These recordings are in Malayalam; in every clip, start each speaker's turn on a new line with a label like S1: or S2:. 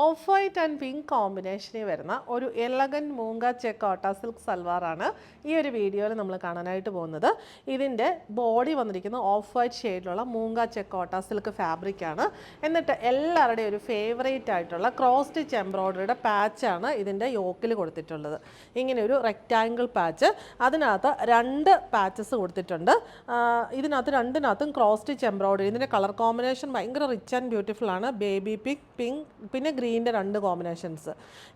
S1: ഓഫ് വൈറ്റ് ആൻഡ് പിങ്ക് കോമ്പിനേഷനിൽ വരുന്ന ഒരു എലഗൻറ്റ് മൂങ്ക ചെക്ക് കോട്ട സിൽക്ക് സൽവാറാണ് ഈ ഒരു വീഡിയോയിൽ നമ്മൾ കാണാനായിട്ട് പോകുന്നത്. ഇതിൻ്റെ ബോഡി വന്നിരിക്കുന്നത് of white ഷെയ്ഡിലുള്ള മൂങ്ക check Kota silk ഫാബ്രിക്കാണ്. എന്നിട്ട് എല്ലാവരുടെയും ഒരു ഫേവറേറ്റ് ആയിട്ടുള്ള ക്രോസ് സ്റ്റിച്ച് എംബ്രോയ്ഡറിയുടെ പാച്ചാണ് ഇതിൻ്റെ യോക്കിൽ കൊടുത്തിട്ടുള്ളത്. ഇങ്ങനെ ഒരു റെക്റ്റാങ്കിൾ പാച്ച്, അതിനകത്ത് 2 പാച്ചസ് കൊടുത്തിട്ടുണ്ട്. ഇതിനകത്ത് രണ്ടിനകത്തും ക്രോസ് സ്റ്റിച്ച് എംബ്രോയ്ഡറി. ഇതിൻ്റെ കളർ കോമ്പിനേഷൻ ഭയങ്കര റിച്ച് ആൻഡ് ബ്യൂട്ടിഫുൾ ആണ്. ബേബി പിങ്ക്, പിങ്ക്, പിന്നെ ഗ്രീൻ്റെ 2 കോമ്പിനേഷൻസ്.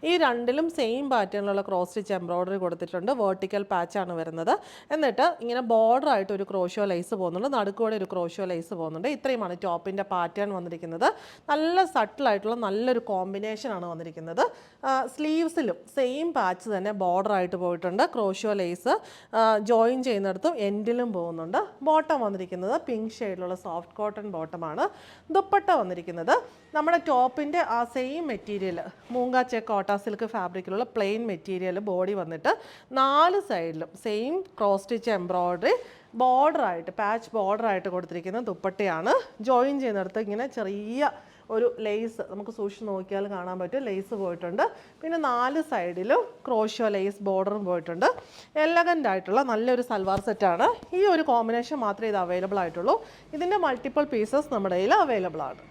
S1: ഈ രണ്ടിലും സെയിം പാറ്റേണിലുള്ള ക്രോസ് സ്റ്റിച്ച് എംബ്രോയ്ഡറി കൊടുത്തിട്ടുണ്ട്. വെർട്ടിക്കൽ പാച്ചാണ് വരുന്നത്. എന്നിട്ട് ഇങ്ങനെ ബോർഡർ ആയിട്ട് ഒരു ക്രോഷോ ലൈസ് പോകുന്നുണ്ട്, നടുക്കൂടെ ഒരു ക്രോഷോ ലൈസ് പോകുന്നുണ്ട്. ഇത്രയുമാണ് ടോപ്പിൻ്റെ പാറ്റേൺ വന്നിരിക്കുന്നത്. നല്ല സട്ടിലായിട്ടുള്ള നല്ലൊരു കോമ്പിനേഷനാണ് വന്നിരിക്കുന്നത്. സ്ലീവ്സിലും സെയിം പാച്ച് തന്നെ ബോർഡർ ആയിട്ട് പോയിട്ടുണ്ട്. ക്രോഷോ ലൈസ് ജോയിൻ ചെയ്യുന്നിടത്തും എൻഡിലും പോകുന്നുണ്ട്. ബോട്ടം വന്നിരിക്കുന്നത് പിങ്ക് ഷെയ്ഡിലുള്ള സോഫ്റ്റ് കോട്ടൺ ബോട്ടമാണ്. ദുപ്പട്ട വന്നിരിക്കുന്നത് നമ്മുടെ ടോപ്പിൻ്റെ ആ same material Moonga check Kota silk ഫാബ്രിക്കിലുള്ള പ്ലെയിൻ മെറ്റീരിയൽ ബോഡി വന്നിട്ട് 4 സൈഡിലും സെയിം ക്രോസ് സ്റ്റിച്ച് എംബ്രോയ്ഡറി ബോർഡറായിട്ട് പാച്ച് ബോർഡറായിട്ട് കൊടുത്തിരിക്കുന്ന ദുപ്പട്ടയാണ്. ജോയിൻ ചെയ്യുന്നിടത്ത് ഇങ്ങനെ ചെറിയ ഒരു ലേസ് നമുക്ക് സൂക്ഷിച്ച് നോക്കിയാൽ കാണാൻ പറ്റും, ലേസ് പോയിട്ടുണ്ട്. പിന്നെ 4 സൈഡിലും ക്രോഷോ ലേസ് ബോർഡറും പോയിട്ടുണ്ട്. എലഗൻ്റ് ആയിട്ടുള്ള നല്ലൊരു സൽവാർ സെറ്റാണ്. ഈ ഒരു കോമ്പിനേഷൻ മാത്രമേ ഇത് അവൈലബിൾ ആയിട്ടുള്ളൂ. ഇതിൻ്റെ മൾട്ടിപ്പിൾ പീസസ് നമ്മുടെ കയ്യിൽ അവൈലബിൾ ആണ്.